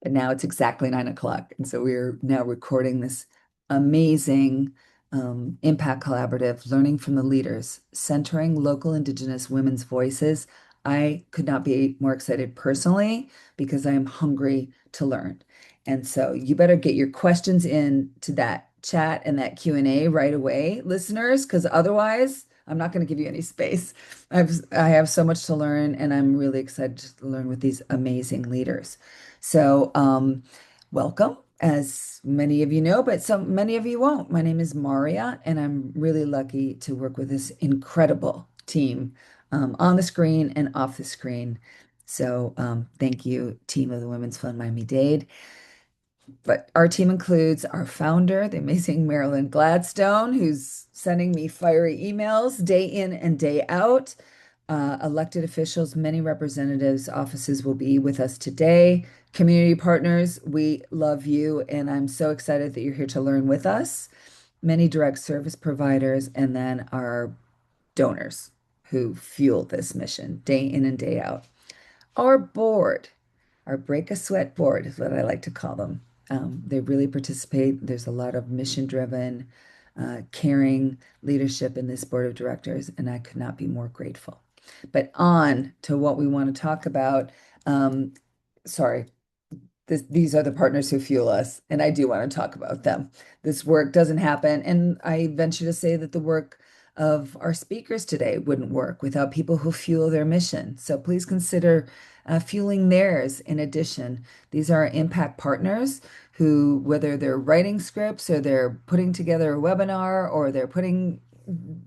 But now it's exactly 9 o'clock. And so we're now recording this amazing impact collaborative, learning from the leaders, centering local Indigenous women's voices. I could not be more excited personally because I am hungry to learn. And so you better get your questions in to that chat and that Q&A right away, listeners, because otherwise I'm not going to give you any space. I have so much to learn, and I'm really excited to learn with these amazing leaders. So, welcome, as many of you know, but so many of you won't. My name is Maria, and I'm really lucky to work with this incredible team on the screen and off the screen. So, thank you, team of the Women's Fund Miami-Dade. But our team includes our founder, the amazing Marilyn Gladstone, who's sending me fiery emails day in and day out. Elected officials, many representatives' offices will be with us today. Community partners, we love you, and I'm so excited that you're here to learn with us. Many direct service providers, and then our donors who fuel this mission day in and day out. Our board, our Break a Sweat board is what I like to call them. They really participate. There's a lot of mission-driven, caring leadership in this board of directors, and I could not be more grateful. But on to what we want to talk about. Um, sorry, these are the partners who fuel us, and I do want to talk about them. This work doesn't happen, and I venture to say that the work of our speakers today wouldn't work without people who fuel their mission. So please consider fueling theirs in addition. These are impact partners who, whether they're writing scripts or they're putting together a webinar or they're putting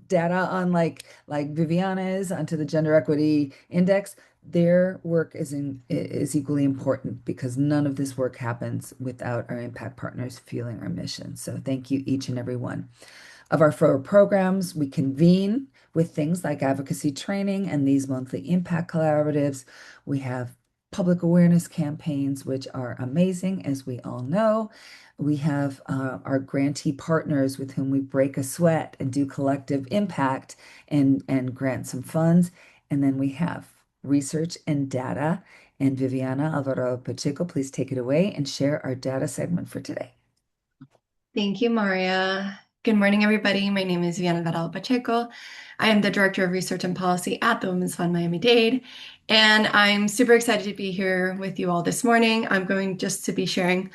data on like Viviana is onto the Gender Equity Index, their work is equally important because none of this work happens without our impact partners fueling our mission. So thank you each and every one. Of our 4 programs, we convene with things like advocacy training and these monthly impact collaboratives. We have public awareness campaigns, which are amazing, as we all know. We have our grantee partners with whom we break a sweat and do collective impact and grant some funds. And then we have research and data. And Viviana Alvaro Pacheco, please take it away and share our data segment for today. Thank you, Maria. Good morning, everybody. My name is Viana Vidal Pacheco. I am the Director of Research and Policy at the Women's Fund Miami-Dade, and I'm super excited to be here with you all this morning. I'm going just to be sharing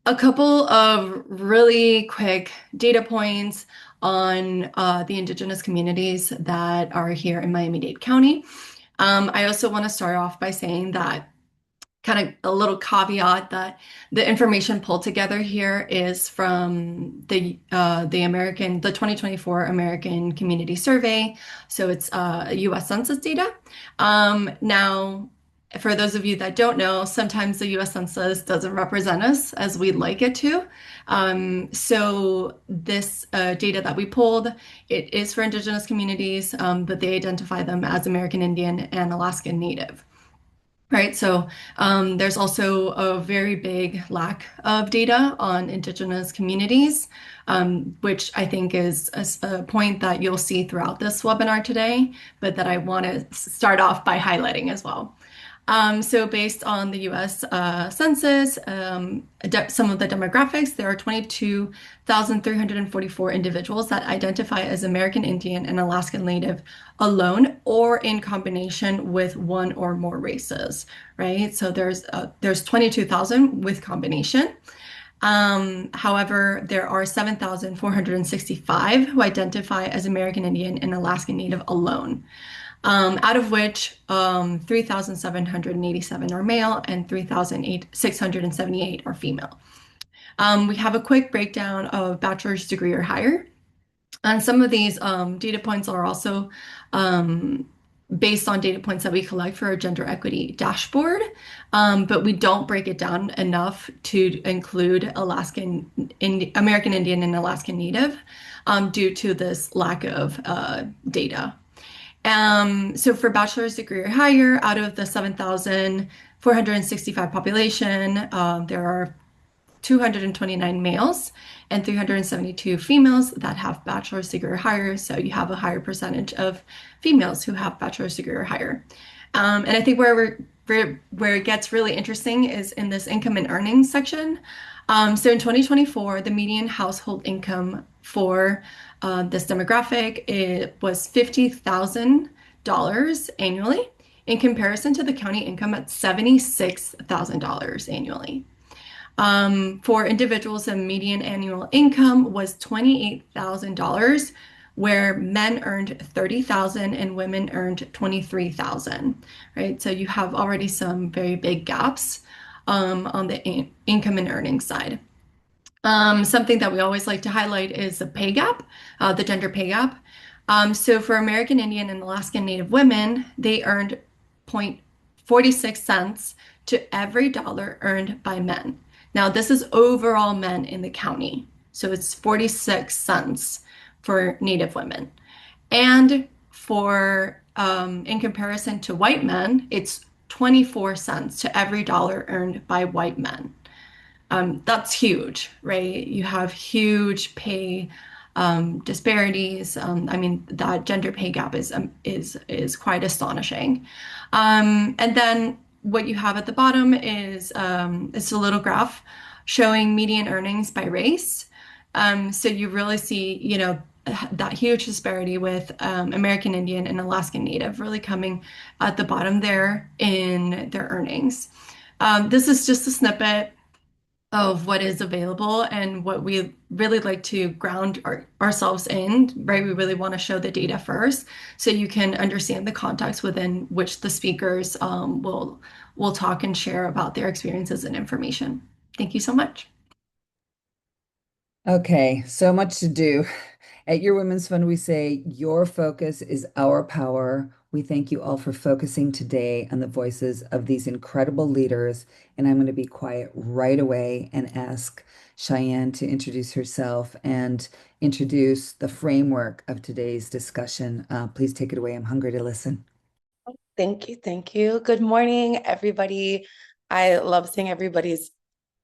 a couple of really quick data points on the Indigenous communities that are here in Miami-Dade County. I also want to start off by saying that kind of a little caveat that the information pulled together here is from the 2024 American Community Survey. So it's U.S. Census data. Now, for those of you that don't know, sometimes the U.S. Census doesn't represent us as we'd like it to. So this data that we pulled, it is for Indigenous communities, but they identify them as American Indian and Alaskan Native. Right, so there's also a very big lack of data on Indigenous communities, which I think is a point that you'll see throughout this webinar today, but that I want to start off by highlighting as well. So based on the US Census, some of the demographics, there are 22,344 individuals that identify as American Indian and Alaskan Native alone or in combination with one or more races, right? So there's 22,000 with combination. However, there are 7,465 who identify as American Indian and Alaskan Native alone. Out of which 3,787 are male and 3,678 are female. We have a quick breakdown of bachelor's degree or higher. And some of these data points are also based on data points that we collect for our gender equity dashboard, but we don't break it down enough to include American Indian and Alaskan Native due to this lack of data. So for bachelor's degree or higher, out of the 7,465 population, there are 229 males and 372 females that have bachelor's degree or higher. So you have a higher percentage of females who have bachelor's degree or higher. And I think where we're where it gets really interesting is in this income and earnings section. So in 2024, the median household income for this demographic, it was $50,000 annually in comparison to the county income at $76,000 annually. For individuals, the median annual income was $28,000, where men earned $30,000 and women earned $23,000, right? So you have already some very big gaps on the income and earnings side. Something that we always like to highlight is the pay gap, the gender pay gap. So for American Indian and Alaskan Native women, they earned 0.46 cents to every dollar earned by men. Now, this is overall men in the county. So it's 46 cents for Native women. And for, in comparison to white men, it's 24 cents to every dollar earned by white men. That's huge, right? You have huge pay disparities. I mean, that gender pay gap is quite astonishing. And then what you have at the bottom is it's a little graph showing median earnings by race. So you really see, that huge disparity with American Indian and Alaskan Native really coming at the bottom there in their earnings. This is just a snippet of what is available and what we really like to ground ourselves in, right? We really want to show the data first so you can understand the context within which the speakers will talk and share about their experiences and information. Thank you so much. Okay, so much to do. At Your Women's Fund, we say your focus is our power. We thank you all for focusing today on the voices of these incredible leaders. And I'm going to be quiet right away and ask Cheyenne to introduce herself and introduce the framework of today's discussion. Please take it away. I'm hungry to listen. Thank you. Thank you. Good morning, everybody. I love seeing everybody's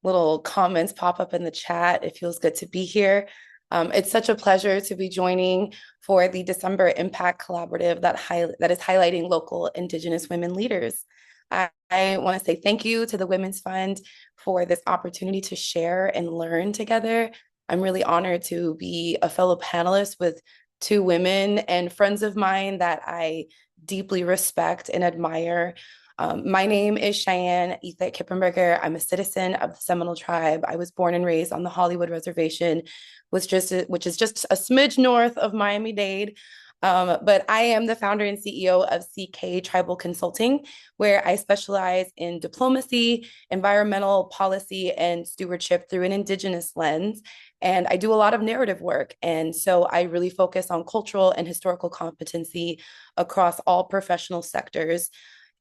little comments pop up in the chat. It feels good to be here. It's such a pleasure to be joining for the December Impact Collaborative that is highlighting local Indigenous women leaders. I want to say thank you to the Women's Fund for this opportunity to share and learn together. I'm really honored to be a fellow panelist with two women and friends of mine that I deeply respect and admire. My name is Cheyenne Ethet Kippenberger. I'm a citizen of the Seminole Tribe. I was born and raised on the Hollywood Reservation, which is just a smidge north of Miami-Dade. But I am the founder and CEO of CK Tribal Consulting, where I specialize in diplomacy, environmental policy, and stewardship through an Indigenous lens. And I do a lot of narrative work. And so I really focus on cultural and historical competency across all professional sectors.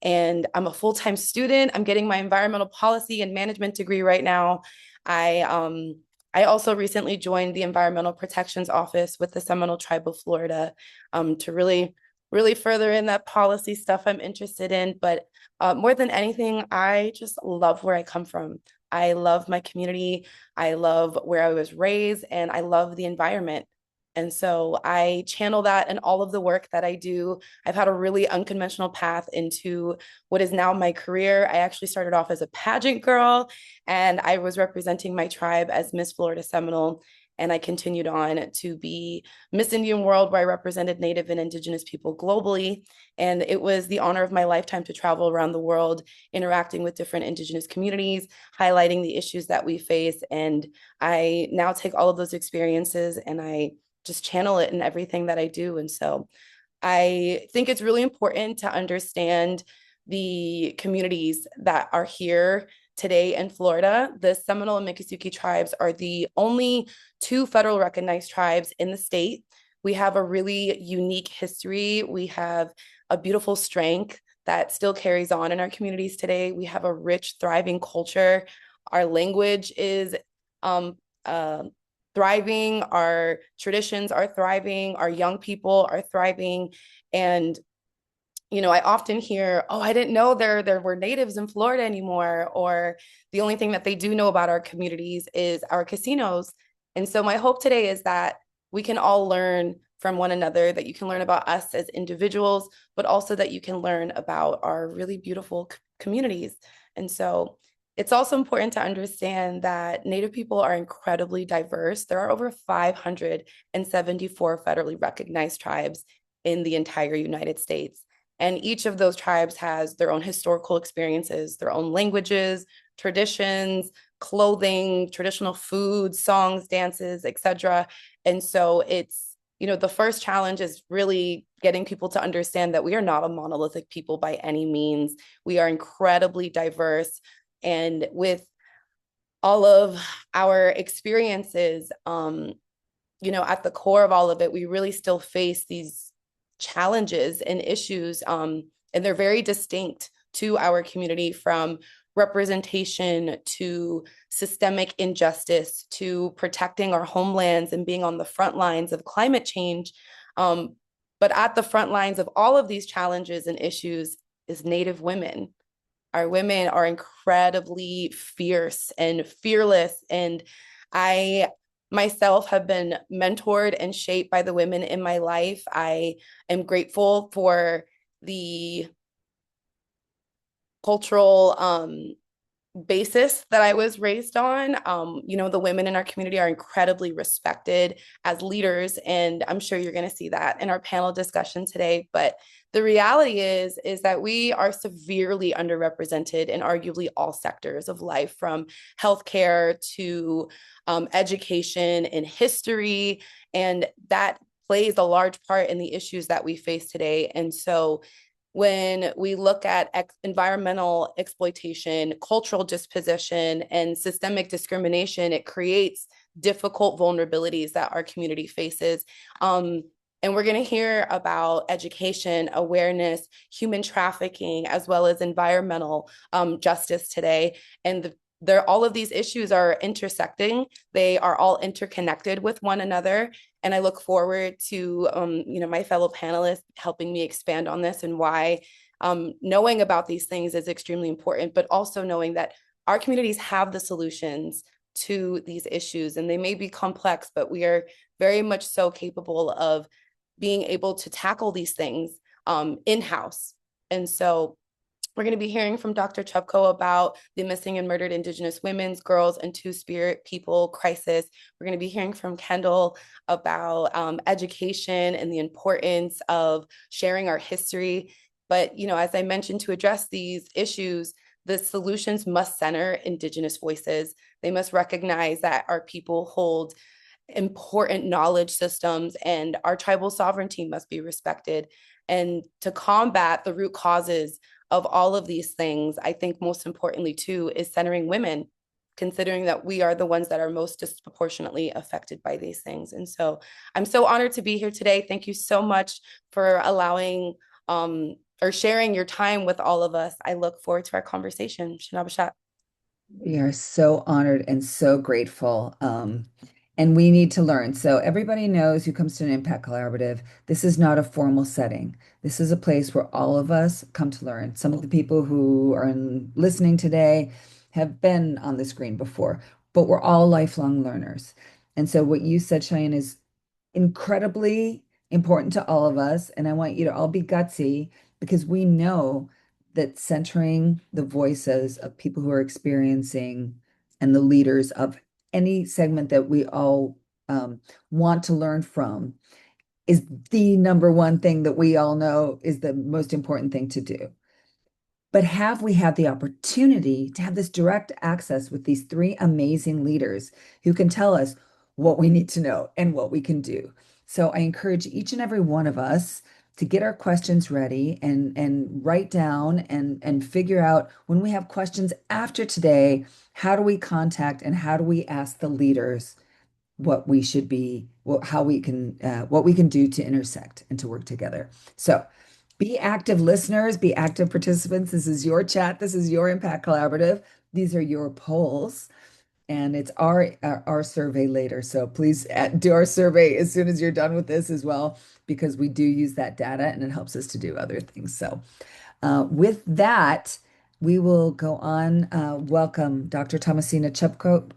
And I'm a full-time student. I'm getting my environmental policy and management degree right now. I also recently joined the Environmental Protections Office with the Seminole Tribe of Florida to really further in that policy stuff I'm interested in. But more than anything, I just love where I come from. I love my community. I love where I was raised, and I love the environment. And so I channel that in all of the work that I do. I've had a really unconventional path into what is now my career. I actually started off as a pageant girl, and I was representing my tribe as Miss Florida Seminole. And I continued on to be Miss Indian World, where I represented Native and Indigenous people globally. And it was the honor of my lifetime to travel around the world, interacting with different Indigenous communities, highlighting the issues that we face. And I now take all of those experiences and I just channel it in everything that I do. And so I think it's really important to understand the communities that are here today in Florida. The Seminole and Miccosukee tribes are the only two federal recognized tribes in the state. We have a really unique history. We have a beautiful strength that still carries on in our communities today. We have a rich, thriving culture. Our language is thriving, our traditions are thriving, our young people are thriving. And I often hear, oh, I didn't know there were natives in Florida anymore, or the only thing that they do know about our communities is our casinos. And so my hope today is that we can all learn from one another, that you can learn about us as individuals, but also that you can learn about our really beautiful communities. And so it's also important to understand that Native people are incredibly diverse. There are over 574 federally recognized tribes in the entire United States. And each of those tribes has their own historical experiences, their own languages, traditions, clothing, traditional foods, songs, dances, etc. And so it's, the first challenge is really getting people to understand that we are not a monolithic people by any means. We are incredibly diverse. And with all of our experiences, at the core of all of it, we really still face these challenges and issues, and they're very distinct to our community, from representation to systemic injustice to protecting our homelands and being on the front lines of climate change. But at the front lines of all of these challenges and issues is Native women. Our women are incredibly fierce and fearless. And I myself have been mentored and shaped by the women in my life. I am grateful for the cultural basis that I was raised on. The women in our community are incredibly respected as leaders, and I'm sure you're going to see that in our panel discussion today. But the reality is that we are severely underrepresented in arguably all sectors of life, from healthcare to education and history, and that plays a large part in the issues that we face today. And so when we look at environmental exploitation, cultural disposition, and systemic discrimination, it creates difficult vulnerabilities that our community faces. And we're going to hear about education, awareness, human trafficking, as well as environmental justice today. And all of these issues are intersecting. They are all interconnected with one another. And I look forward to, my fellow panelists helping me expand on this, and why knowing about these things is extremely important, but also knowing that our communities have the solutions to these issues, and they may be complex, but we are very much so capable of being able to tackle these things in-house. And so we're going to be hearing from Dr. Chupko about the missing and murdered Indigenous women's, girls, and Two-Spirit people crisis. We're going to be hearing from Kendall about education and the importance of sharing our history. But, as I mentioned, to address these issues, the solutions must center Indigenous voices. They must recognize that our people hold important knowledge systems, and our tribal sovereignty must be respected. And to combat the root causes of all of these things, I think most importantly too is centering women, considering that we are the ones that are most disproportionately affected by these things. And so I'm so honored to be here today. Thank you so much for allowing or sharing your time with all of us. I look forward to our conversation. Shanabashat. We are so honored and so grateful. And we need to learn. So everybody knows who comes to an Impact Collaborative. This is not a formal setting. This is a place where all of us come to learn. Some of the people who are listening today have been on the screen before, but we're all lifelong learners. And so what you said, Cheyenne, is incredibly important to all of us. And I want you to all be gutsy, because we know that centering the voices of people who are experiencing and the leaders of any segment that we all want to learn from is the number one thing that we all know is the most important thing to do. But have we had the opportunity to have this direct access with these three amazing leaders who can tell us what we need to know and what we can do? So I encourage each and every one of us to get our questions ready and write down and figure out, when we have questions after today, how do we contact and how do we ask the leaders what we should be, how we can, what we can do to intersect and to work together. So be active listeners, be active participants. This is your chat. This is your Impact Collaborative. These are your polls. And it's our survey later. So please do our survey as soon as you're done with this as well, because we do use that data and it helps us to do other things. So with that, we will go on. Welcome Dr. Thomasina Chupko,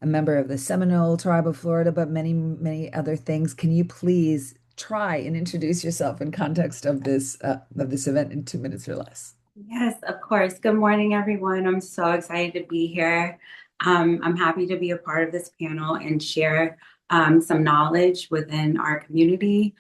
a member of the Seminole Tribe of Florida, but many, many other things. Can you please try and introduce yourself in context of this event in 2 minutes or less? Yes, of course. Good morning, everyone. I'm so excited to be here. I'm happy to be a part of this panel and share some knowledge within our community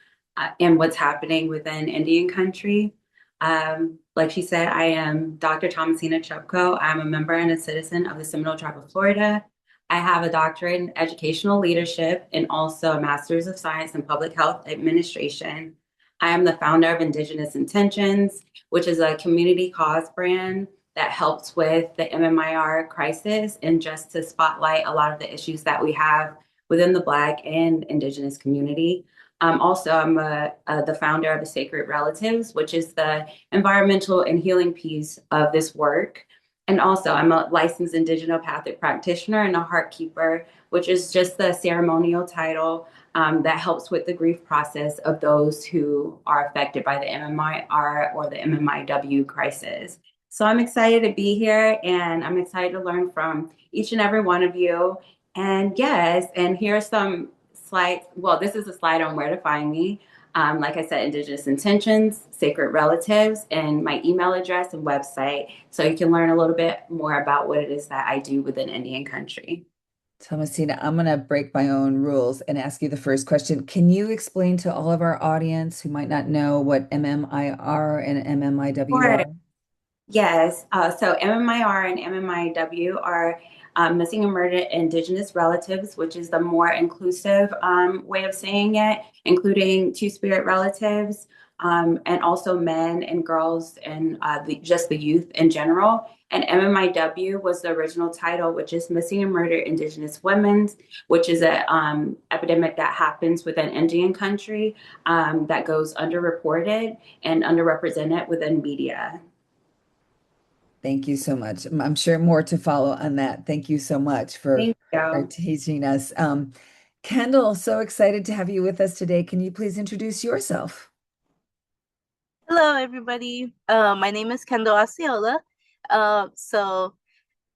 and what's happening within Indian country. Like she said, I am Dr. Thomasina Chupko. I'm a member and a citizen of the Seminole Tribe of Florida. I have a doctorate in educational leadership and also a master's of science in public health administration. I am the founder of Indigenous Intentions, which is a community cause brand that helps with the MMIR crisis and just to spotlight a lot of the issues that we have within the Black and Indigenous community. Also, the founder of the Sacred Relatives, which is the environmental and healing piece of this work. And also, I'm a licensed indigenopathic practitioner and a heart keeper, which is just the ceremonial title that helps with the grief process of those who are affected by the MMIR or the MMIW crisis. So I'm excited to be here and I'm excited to learn from each and every one of you. And yes, and here's some slides. Well, this is a slide on where to find me. Like I said, Indigenous Intentions, Sacred Relatives, and my email address and website. So you can learn a little bit more about what it is that I do within Indian country. Thomasina, I'm going to break my own rules and ask you the first question. Can you explain to all of our audience who might not know what MMIR and MMIW Sure. are? Yes. So MMIR and MMIW are missing and murdered Indigenous relatives, which is the more inclusive way of saying it, including two-spirit relatives and also men and girls and just the youth in general. And MMIW was the original title, which is Missing and Murdered Indigenous Women, which is a epidemic that happens within Indian country that goes underreported and underrepresented within media. Thank you so much. I'm sure more to follow on that. Thank you so much Thank for you. teaching us. Kendall, so excited to have you with us today. Can you please introduce yourself? Hello, everybody. My name is Kendall Osceola. So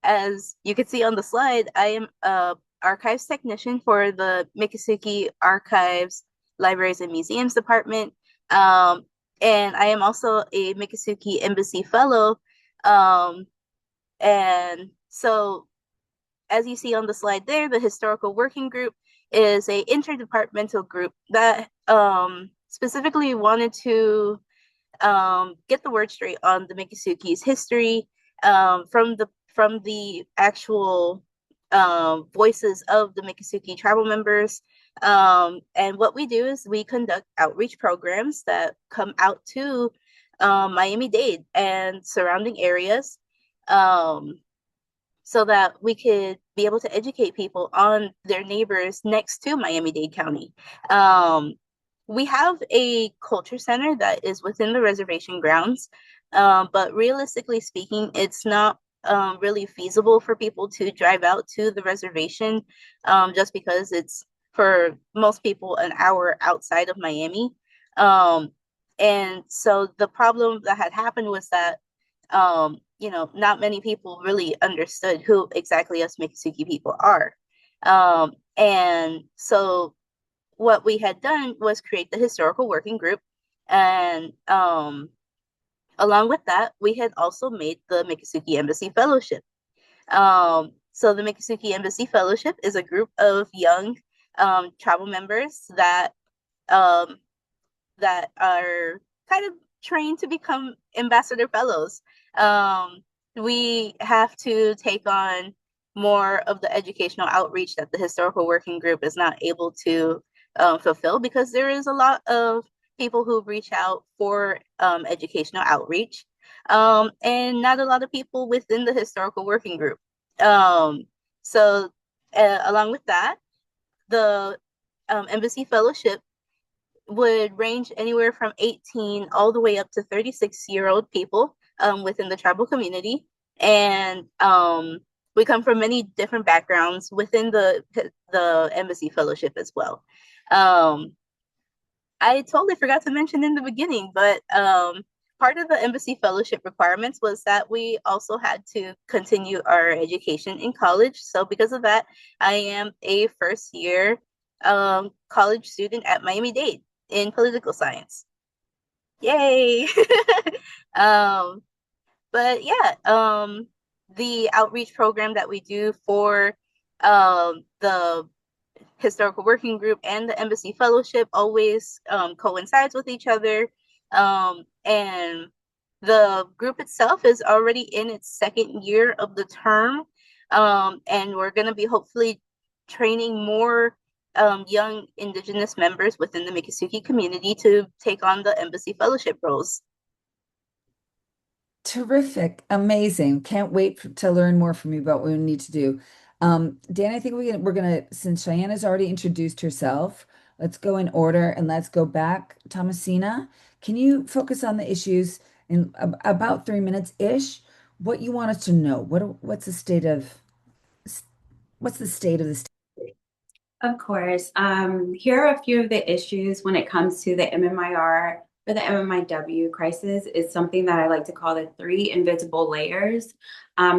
as you can see on the slide, I am a archives technician for the Miccosukee Archives, Libraries, and Museums Department. Um, and I am also a Miccosukee Embassy Fellow. Um, and so as you see on the slide there, the Historical Working Group is a interdepartmental group that specifically wanted to get the word straight on the Miccosukee history from the actual voices of the Miccosukee tribal members. And what we do is we conduct outreach programs that come out to Miami-Dade and surrounding areas um, so that we could be able to educate people on their neighbors next to Miami-Dade County. Um, we have a culture center that is within the reservation grounds, but realistically speaking, it's not really feasible for people to drive out to the reservation just because it's for most people an hour outside of Miami. Um, and so the problem that had happened was that not many people really understood who exactly us Miccosukee people are. And so what we had done was create the historical working group. And along with that, we had also made the Miccosukee Embassy Fellowship. So the Miccosukee Embassy Fellowship is a group of young tribal members um, that are kind of trained to become ambassador fellows. Um, we have to take on more of the educational outreach that the historical working group is not able to fulfill because there is a lot of people who reach out for educational outreach and not a lot of people within the historical working group. Um, so along with that, the embassy fellowship would range anywhere from 18 all the way up to 36-year-old people within the tribal community. And we come from many different backgrounds within the embassy fellowship as well. Um, I totally forgot to mention in the beginning, but part of the embassy fellowship requirements was that we also had to continue our education in college. So because of that, I am a first year college student at Miami-Dade in political science. Yay! um, But yeah, the outreach program that we do for the historical working group and the embassy fellowship always coincides with each other. And the group itself is already in its second year of the term. And we're going to be hopefully training more young Indigenous members within the Miccosukee community to take on the embassy fellowship roles. Terrific. Amazing. Can't wait to learn more from you about what we need to do. Dan, I think we're gonna, since Cheyenne has already introduced herself, let's go in order and let's go back. Thomasina, can you focus on the issues in about 3 minutes-ish? What you want us to know? What's the state of what's the state of the state? Of course. Here are a few of the issues when it comes to the MMIR or the MMIW crisis. Is something that I like to call the three invisible layers.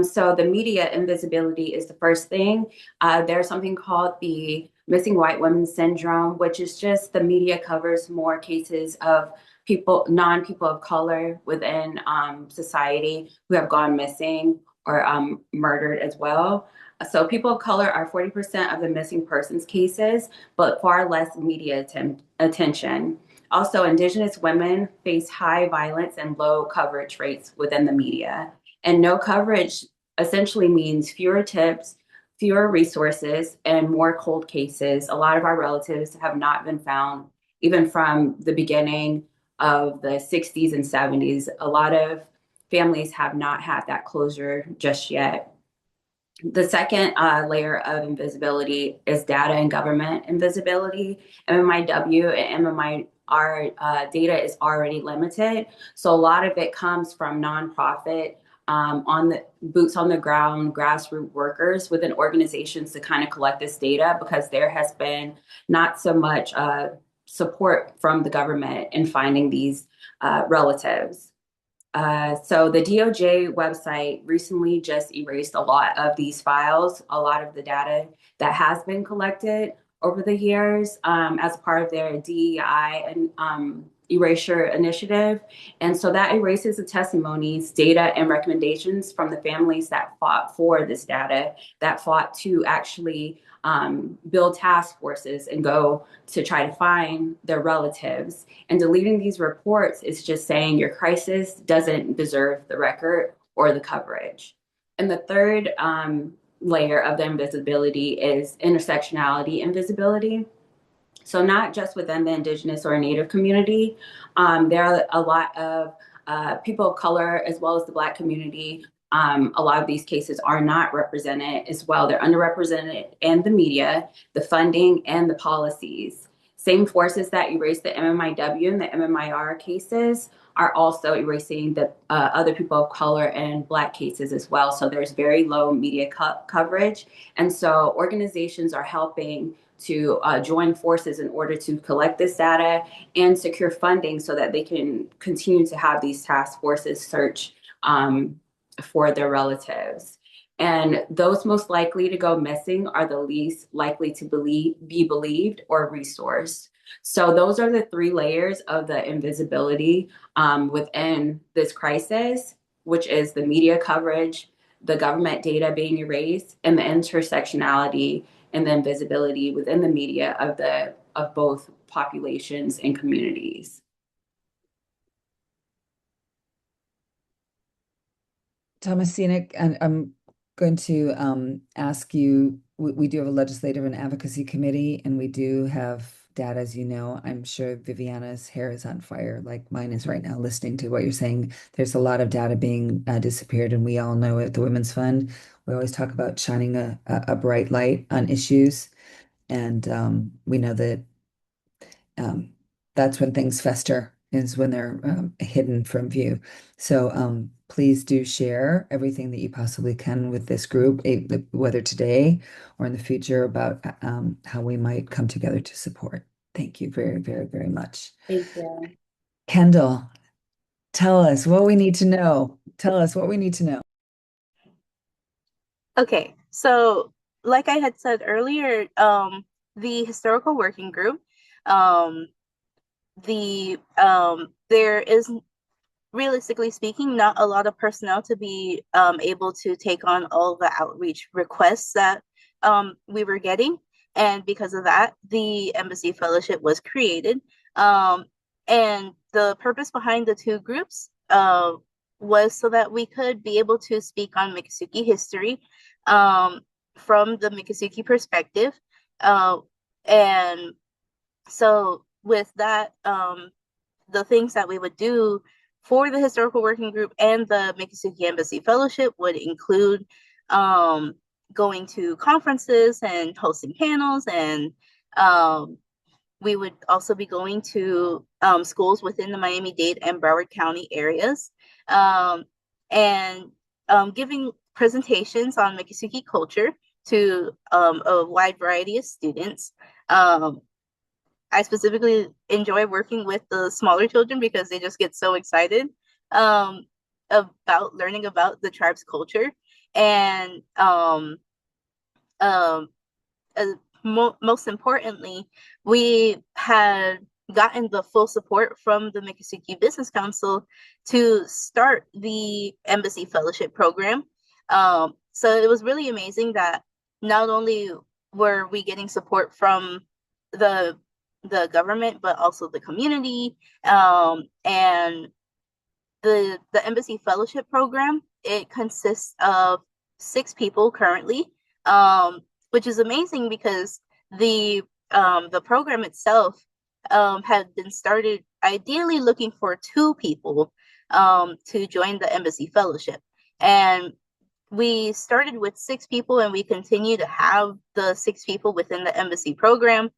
So the media invisibility is the first thing. There's something called the missing white women syndrome, which is just the media covers more cases of people, non-people of color within society who have gone missing or murdered as well. So people of color are 40% of the missing persons cases, but far less media attention. Also, Indigenous women face high violence and low coverage rates within the media. And no coverage essentially means fewer tips, fewer resources, and more cold cases. A lot of our relatives have not been found, even from the beginning of the 60s and 70s. A lot of families have not had that closure just yet. The second layer of invisibility is data and government invisibility. MMIW and MMIR data is already limited. So a lot of it comes from nonprofit, on the boots on the ground, grassroots workers within organizations to kind of collect this data because there has been not so much support from the government in finding these relatives. So the DOJ website recently just erased a lot of these files, a lot of the data that has been collected over the years as part of their DEI and erasure initiative. And so that erases the testimonies, data, and recommendations from the families that fought for this data, that fought to actually build task forces and go to try to find their relatives. And deleting these reports is just saying your crisis doesn't deserve the record or the coverage. And the third layer of the invisibility is intersectionality invisibility. So not just within the Indigenous or Native community, there are a lot of people of color as well as the Black community. A lot of these cases are not represented as well. They're underrepresented in the media, the funding, and the policies. Same forces that erase the MMIW and the MMIR cases are also erasing the other people of color and Black cases as well. So there's very low media coverage. And so organizations are helping to join forces in order to collect this data and secure funding so that they can continue to have these task forces search for their relatives. And those most likely to go missing are the least likely to be believed or resourced. So those are the three layers of the invisibility within this crisis, which is the media coverage, the government data being erased, and the intersectionality and the invisibility within the media of both populations and communities. Thomasina, and I'm going to ask you, we do have a legislative and advocacy committee, and we do have data, as you know. I'm sure Viviana's hair is on fire, like mine is right now, listening to what you're saying. There's a lot of data being disappeared, and we all know at the Women's Fund, we always talk about shining a bright light on issues. And we know that um, that's when things fester, is when they're hidden from view. So please do share everything that you possibly can with this group, whether today or in the future, about how we might come together to support. Thank you very, very, very much. Thank you. Kendall, tell us what we need to know. Tell us what we need to know. Okay, so like I had said earlier, the historical working group, there is realistically speaking, not a lot of personnel to be able to take on all the outreach requests that we were getting. And because of that, the Embassy Fellowship was created. And the purpose behind the two groups was so that we could be able to speak on Miccosukee history from the Miccosukee perspective. And so with that, the things that we would do for the historical working group and the Miccosukee Embassy Fellowship would include going to conferences and hosting panels, and we would also be going to schools within the Miami-Dade and Broward County areas, and giving presentations on Miccosukee culture to a wide variety of students. I specifically enjoy working with the smaller children because they just get so excited about learning about the tribe's culture. And most importantly, we had gotten the full support from the Miccosukee Business Council to start the Embassy Fellowship program. So it was really amazing that not only were we getting support from the government, but also the community. And the Embassy Fellowship program, it consists of 6 people currently, which is amazing because the program itself had been started ideally looking for 2 people to join the Embassy Fellowship. And we started with 6 people, and we continue to have the 6 people within the Embassy program.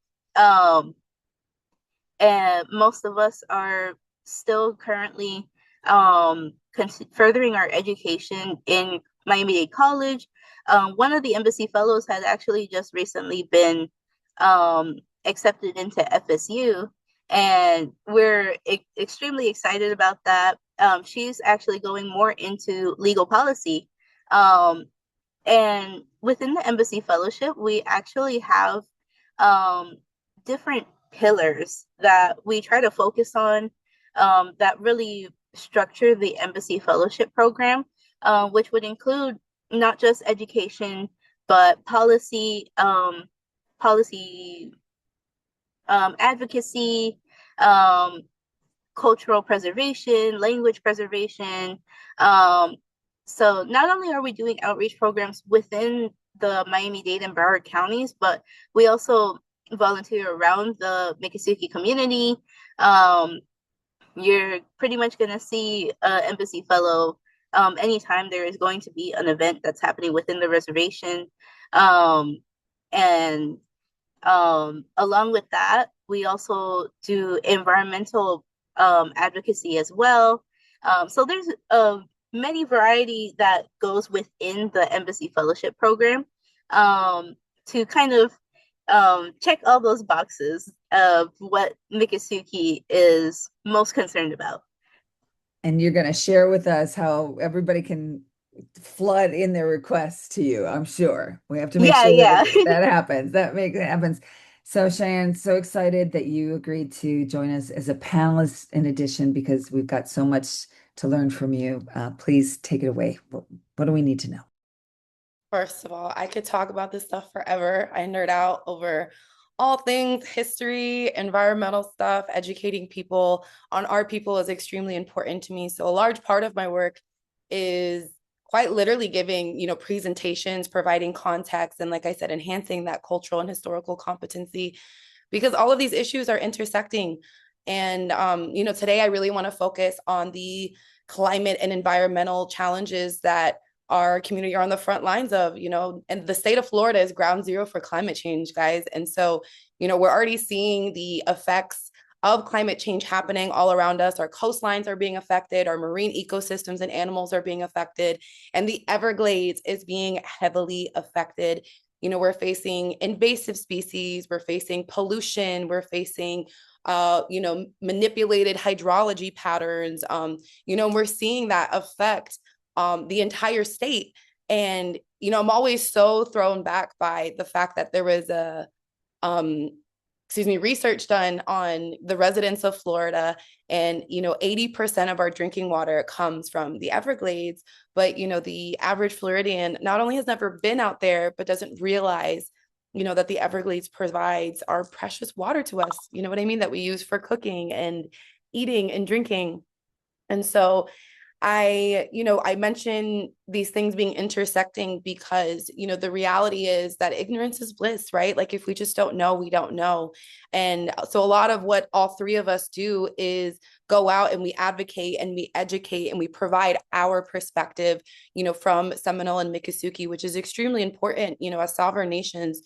And most of us are still currently furthering our education in Miami-Dade College. One of the Embassy Fellows had actually just recently been accepted into FSU, and we're extremely excited about that. She's actually going more into legal policy. And within the Embassy Fellowship, we actually have different pillars that we try to focus on that really structure the Embassy Fellowship program, which would include not just education, but policy, advocacy, cultural preservation, language preservation. So not only are we doing outreach programs within the Miami-Dade and Broward counties, but we also volunteer around the Miccosukee community. You're pretty much going to see an Embassy Fellow anytime there is going to be an event that's happening within the reservation. And along with that, we also do environmental advocacy as well. So there's many variety that goes within the Embassy Fellowship program to kind of check all those boxes of what Miccosukee is most concerned about. And you're going to share with us how everybody can flood in their requests to you, I'm sure. We have to make sure that happens. That happens. So Cheyenne, so excited that you agreed to join us as a panelist in addition, because we've got so much to learn from you. Please take it away. What do we need to know? First of all, I could talk about this stuff forever. I nerd out over all things history, environmental stuff. Educating people on our people is extremely important to me. So a large part of my work is quite literally giving, presentations, providing context, and like I said, enhancing that cultural and historical competency, because all of these issues are intersecting. And, today I really want to focus on the climate and environmental challenges that our community are on the front lines of, and the state of Florida is ground zero for climate change, guys. And so, we're already seeing the effects of climate change happening all around us. Our coastlines are being affected, our marine ecosystems and animals are being affected, and the Everglades is being heavily affected. We're facing invasive species, we're facing pollution, we're facing manipulated hydrology patterns. We're seeing that affect the entire state. And, I'm always so thrown back by the fact that there was a research done on the residents of Florida, and 80% of our drinking water comes from the Everglades. But the average Floridian not only has never been out there, but doesn't realize that the Everglades provides our precious water to us, you know what I mean, that we use for cooking and eating and drinking. And so I mentioned these things being intersecting because, the reality is that ignorance is bliss, right? Like if we just don't know, we don't know. And so a lot of what all three of us do is go out and we advocate and we educate and we provide our perspective, from Seminole and Miccosukee, which is extremely important, as sovereign nations.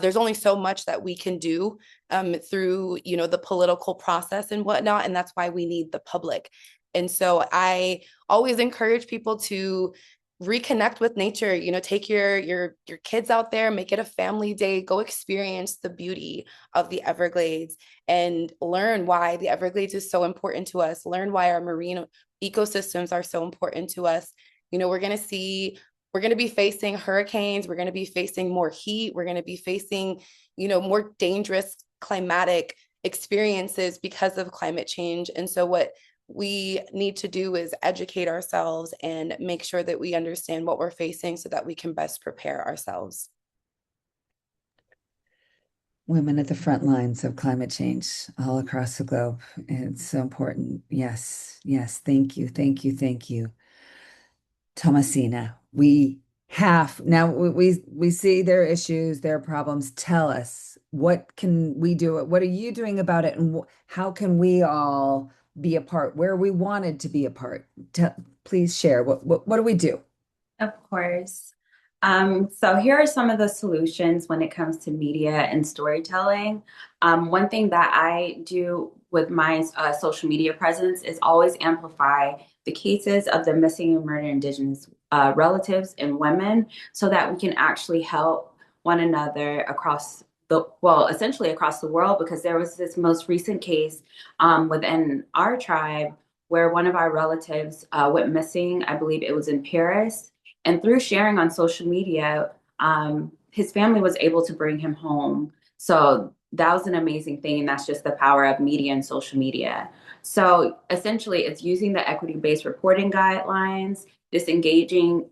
There's only so much that we can do through, the political process and whatnot. And that's why we need the public. And so I always encourage people to reconnect with nature. Take your kids out there, make it a family day, go experience the beauty of the Everglades and learn why the Everglades is so important to us, learn why our marine ecosystems are so important to us. We're going to be facing hurricanes, we're going to be facing more heat, we're going to be facing, more dangerous climatic experiences because of climate change. And so what we need to do is educate ourselves and make sure that we understand what we're facing so that we can best prepare ourselves. Women at the front lines of climate change all across the globe. It's so important. Yes, yes. Thank you, thank you, thank you. Thomasina, we have now we see their issues, their problems. Tell us, what can we do? What are you doing about it? And how can we all be a part where we wanted to be a part? Please share. What do we do? Of course. So here are some of the solutions when it comes to media and storytelling. One thing that I do with my social media presence is always amplify the cases of the missing and murdered Indigenous relatives and women so that we can actually help one another across essentially across the world, because there was this most recent case within our tribe where one of our relatives went missing. I believe it was in Paris. And through sharing on social media, his family was able to bring him home. So that was an amazing thing. And that's just the power of media and social media. So essentially, it's using the equity-based reporting guidelines, disengaging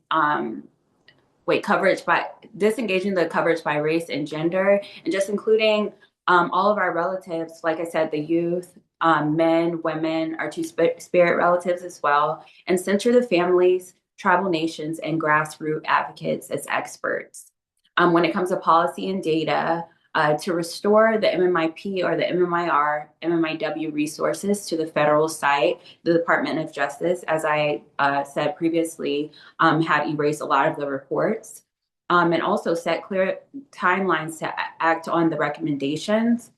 disengaging the coverage by race and gender, and just including all of our relatives, like I said, the youth, men, women, our two-spirit relatives as well, and center the families, tribal nations, and grassroots advocates as experts. When it comes to policy and data, to restore the MMIP or the MMIR, MMIW resources to the federal site, the Department of Justice, as I said previously, had erased a lot of the reports, and also set clear timelines to act on the recommendations,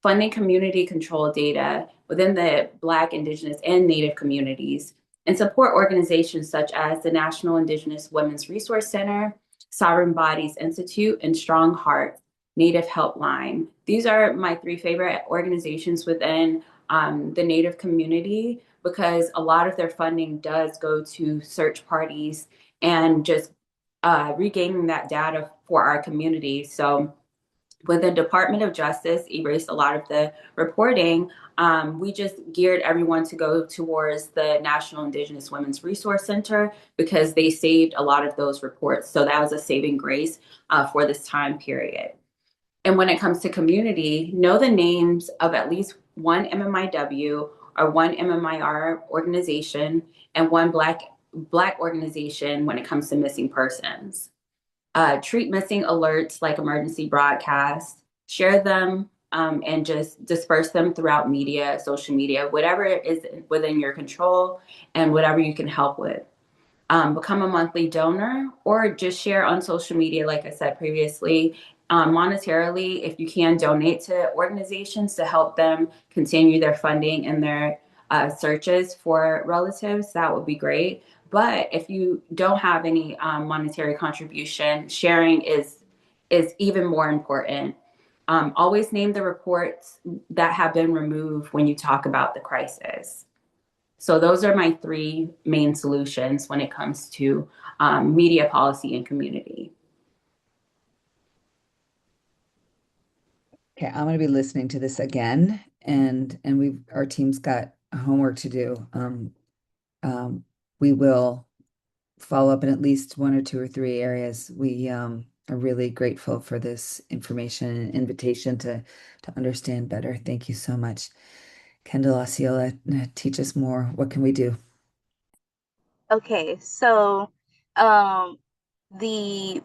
funding community control data within the Black, Indigenous, and Native communities, and support organizations such as the National Indigenous Women's Resource Center, Sovereign Bodies Institute, and Strong Heart Native Helpline. These are my three favorite organizations within the Native community, because a lot of their funding does go to search parties and just regaining that data for our community. So when the Department of Justice erased a lot of the reporting, we just geared everyone to go towards the National Indigenous Women's Resource Center because they saved a lot of those reports. So that was a saving grace for this time period. And when it comes to community, know the names of at least one MMIW or one MMIR organization and one Black organization when it comes to missing persons. Treat missing alerts like emergency broadcasts, share them, and just disperse them throughout media, social media, whatever is within your control and whatever you can help with. Become a monthly donor or just share on social media, like I said previously. Monetarily, if you can donate to organizations to help them continue their funding and their searches for relatives, that would be great. But if you don't have any monetary contribution, sharing is even more important. Always name the reports that have been removed when you talk about the crisis. So those are my three main solutions when it comes to media policy and community. Okay, I'm going to be listening to this again, and our team's got homework to do. Um, we will follow up in at least one or two or three areas. We are really grateful for this information and invitation to understand better. Thank you so much. Kendall Osceola, teach us more. What can we do? Okay, so um, the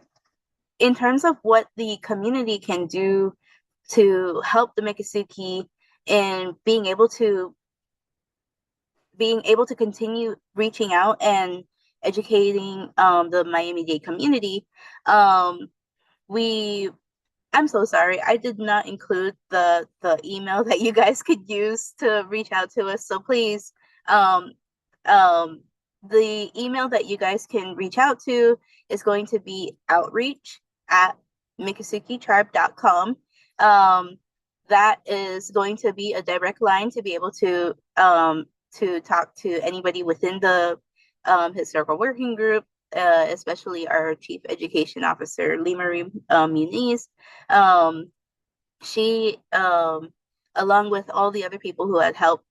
in terms of what the community can do to help the Miccosukee in being able to continue reaching out and educating the Miami-Dade community, um, we I'm so sorry. I did not include the email that you guys could use to reach out to us. So please, um, um, the email that you guys can reach out to is going to be outreach@miccosukietribe.com. That is going to be a direct line to be able to talk to anybody within the historical working group, especially our Chief Education Officer, Lee Marie Muniz. Um, she, along with all the other people who had helped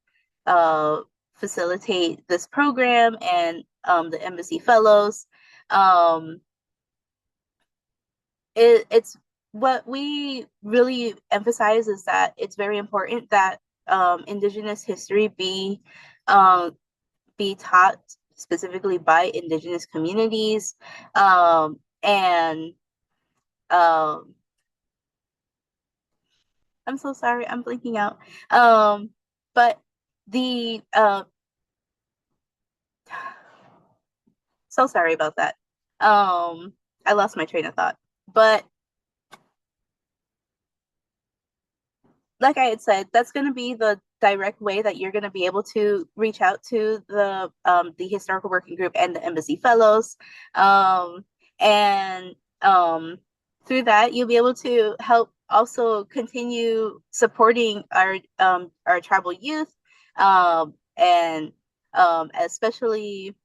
uh, facilitate this program and the embassy fellows, um, it's what we really emphasize is that it's very important that Indigenous history um, be taught specifically by Indigenous communities, and um, I'm so sorry, I'm blinking out. But the so sorry about that. I lost my train of thought. But like I had said, that's going to be the direct way that you're going to be able to reach out to the historical working group and the embassy fellows, and through that you'll be able to help also continue supporting our tribal youth, and especially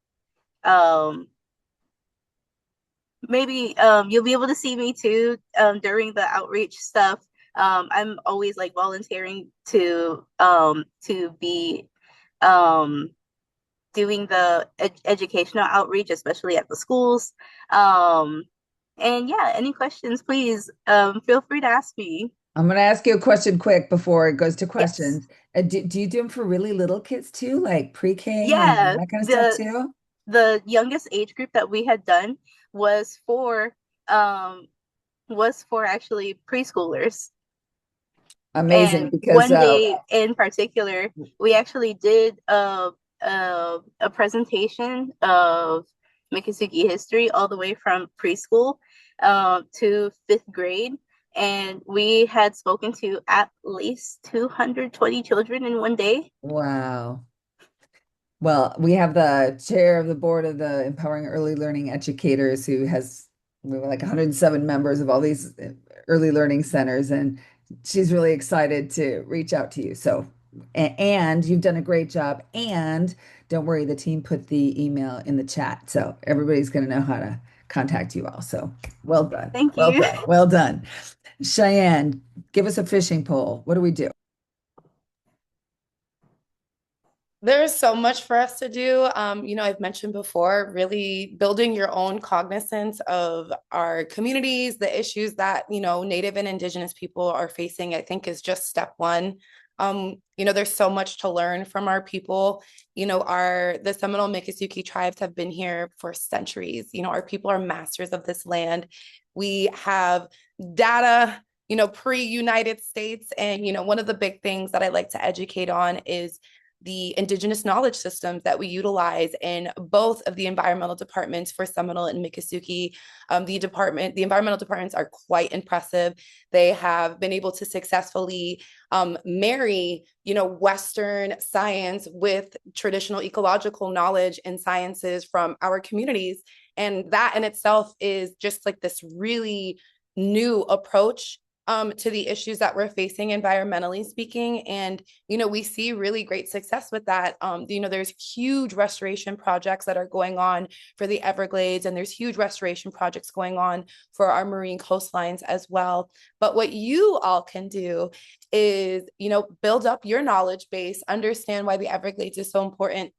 um, maybe you'll be able to see me too during the outreach stuff. I'm always like volunteering to be um, doing the educational outreach, especially at the schools. Um, and yeah, any questions, please feel free to ask me. I'm going to ask you a question quick before it goes to Yes. questions. Do you do them for really little kids too, like pre-K and Yeah, that kind of stuff the too? the youngest age group that we had done was for um was for actually preschoolers. Amazing, And because one day in particular, we actually did a presentation of Miccosukee history all the way from preschool to fifth grade. And we had spoken to at least 220 children in one day. wow. Well, we have the chair of the board of the Empowering Early Learning Educators who has we have like 107 members of all these early learning centers, and she's really excited to reach out to you. So, and you've done a great job. And don't worry, the team put the email in the chat, so everybody's going to know how to contact you all. So, well done, Thank well you. done, well done. Cheyenne, give us a fishing pole. What do we do? There's so much for us to do. I've mentioned before, really building your own cognizance of our communities, the issues that, Native and Indigenous people are facing, I think is just step one. There's so much to learn from our people. The Seminole Miccosukee tribes have been here for centuries. Our people are masters of this land. We have data, pre-United States. And, one of the big things that I like to educate on is the Indigenous knowledge systems that we utilize in both of the environmental departments for Seminole and Miccosukee. The environmental departments are quite impressive. They have been able to successfully marry, Western science with traditional ecological knowledge and sciences from our communities. And that in itself is just like this really new approach to the issues that we're facing environmentally speaking. And, we see really great success with that. There's huge restoration projects that are going on for the Everglades, and there's huge restoration projects going on for our marine coastlines as well. But what you all can do is, build up your knowledge base, understand why the Everglades is so important.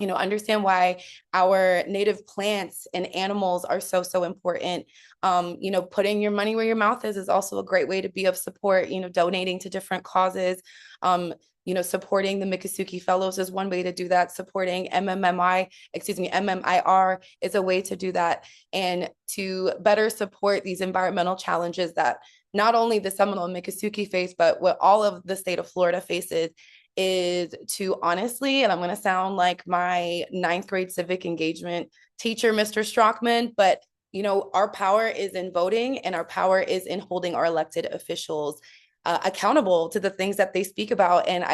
Understand why our native plants and animals are so important. Putting your money where your mouth is also a great way to be of support, donating to different causes. Supporting the Miccosukee Fellows is one way to do that. Supporting MMIR is a way to do that. And to better support these environmental challenges that not only the Seminole and Miccosukee face, but what all of the state of Florida faces, is to honestly, and I'm going to sound like my ninth grade civic engagement teacher, Mr. Strockman, but our power is in voting, and our power is in holding our elected officials accountable to the things that they speak about. And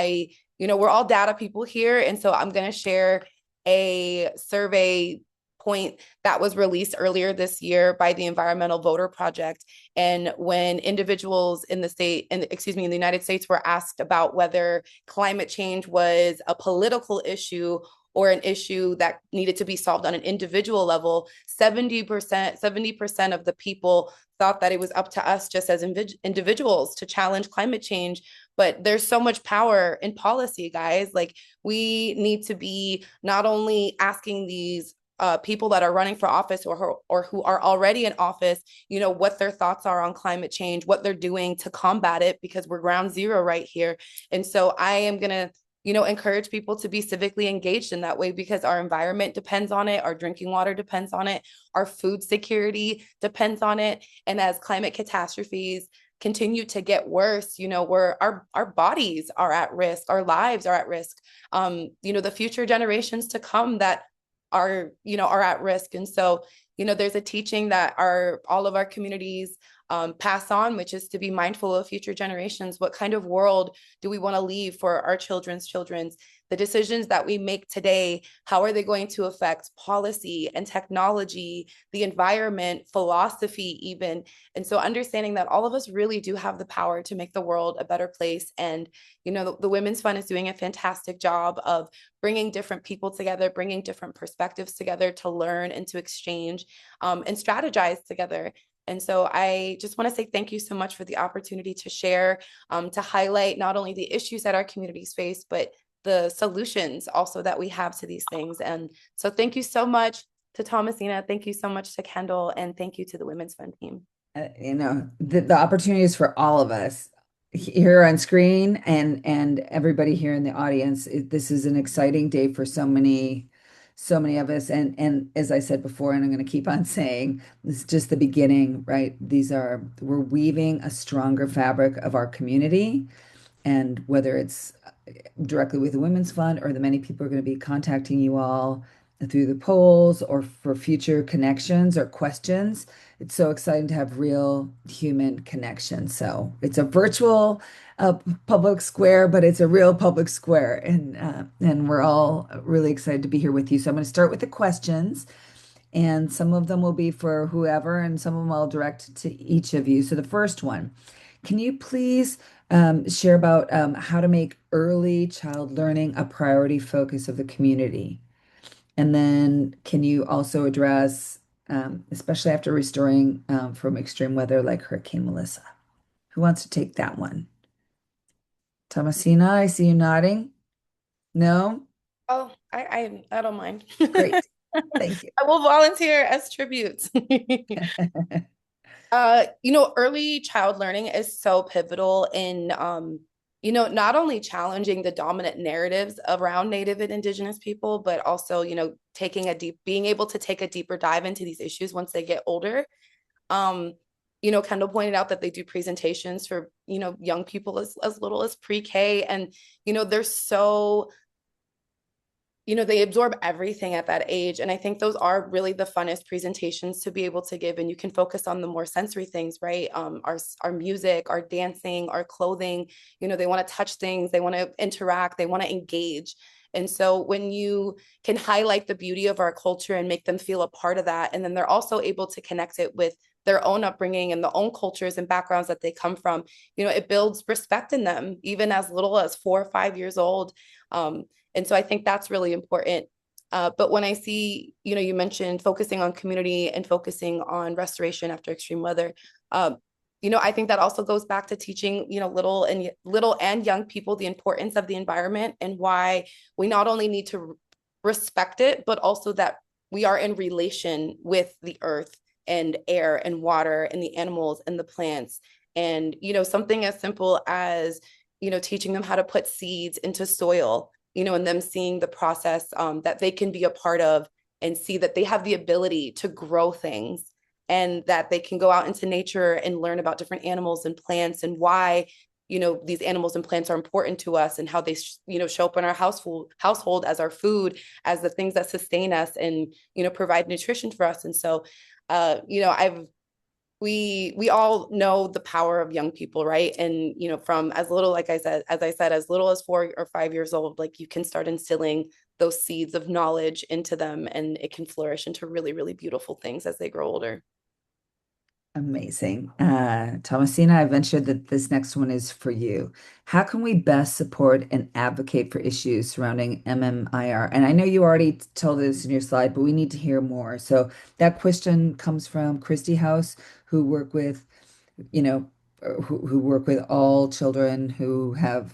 we're all data people here. And so I'm going to share a survey point that was released earlier this year by the Environmental Voter Project. And when individuals in the United States were asked about whether climate change was a political issue or an issue that needed to be solved on an individual level, 70% of the people thought that it was up to us just as individuals to challenge climate change. But there's so much power in policy, guys. Like, we need to be not only asking these people that are running for office or who are already in office, what their thoughts are on climate change, what they're doing to combat it, because we're ground zero right here. And so I am going to encourage people to be civically engaged in that way, because our environment depends on it. Our drinking water depends on it. Our food security depends on it. And as climate catastrophes continue to get worse, our bodies are at risk, our lives are at risk. The future generations to come that are at risk. And so, there's a teaching that all of our communities pass on, which is to be mindful of future generations. What kind of world do we want to leave for our children's? The decisions that we make today, how are they going to affect policy and technology, the environment, philosophy even? And so understanding that all of us really do have the power to make the world a better place. And, the Women's Fund is doing a fantastic job of bringing different people together, bringing different perspectives together to learn and to exchange and strategize together. And so I just want to say thank you so much for the opportunity to share, to highlight not only the issues that our communities face, but the solutions also that we have to these things. And so thank you so much to Thomasina. Thank you so much to Kendall. And thank you to the Women's Fund team. The opportunities for all of us here on screen and everybody here in the audience. This is an exciting day for so many of us. And as I said before, and I'm going to keep on saying, this is just the beginning, right? We're weaving a stronger fabric of our community. And whether it's directly with the Women's Fund or the many people are going to be contacting you all through the polls or for future connections or questions, it's so exciting to have real human connection. So it's a virtual public square, but it's a real public square. And we're all really excited to be here with you. So I'm going to start with the questions. And some of them will be for whoever, and some of them I'll direct to each of you. So the first one, can you please share about how to make early child learning a priority focus of the community? And then can you also address, especially after restoring from extreme weather like Hurricane Melissa? Who wants to take that one? Thomasina, I see you nodding. No? Oh, I don't mind. Great. Thank you. I will volunteer as tribute. Early child learning is so pivotal in, not only challenging the dominant narratives around Native and Indigenous people, but also, being able to take a deeper dive into these issues once they get older. Kendall pointed out that they do presentations for, young people as little as pre-K, and, they're so they absorb everything at that age. And I think those are really the funnest presentations to be able to give. And you can focus on the more sensory things, right? Our music, our dancing, our clothing, they want to touch things, they want to interact, they want to engage. And so when you can highlight the beauty of our culture and make them feel a part of that, and then they're also able to connect it with their own upbringing and the own cultures and backgrounds that they come from, it builds respect in them, even as little as 4 or 5 years old. And so I think that's really important. But when I see, you mentioned focusing on community and focusing on restoration after extreme weather, I think that also goes back to teaching, little and young people the importance of the environment and why we not only need to respect it, but also that we are in relation with the earth and air and water and the animals and the plants. And, something as simple as, teaching them how to put seeds into soil, and them seeing the process that they can be a part of and see that they have the ability to grow things and that they can go out into nature and learn about different animals and plants and why these animals and plants are important to us and how they show up in our household as our food, as the things that sustain us and provide nutrition for us. And so I've we all know the power of young people, right? And from as little, like as I said, as little as 4 or 5 years old, like you can start instilling those seeds of knowledge into them and it can flourish into really, really beautiful things as they grow older. Amazing. Thomasina, I ventured that this next one is for you. How can we best support and advocate for issues surrounding MMIR? And I know you already told this in your slide, but we need to hear more. So that question comes from Christy House, who work with, you know, who work with all children who have,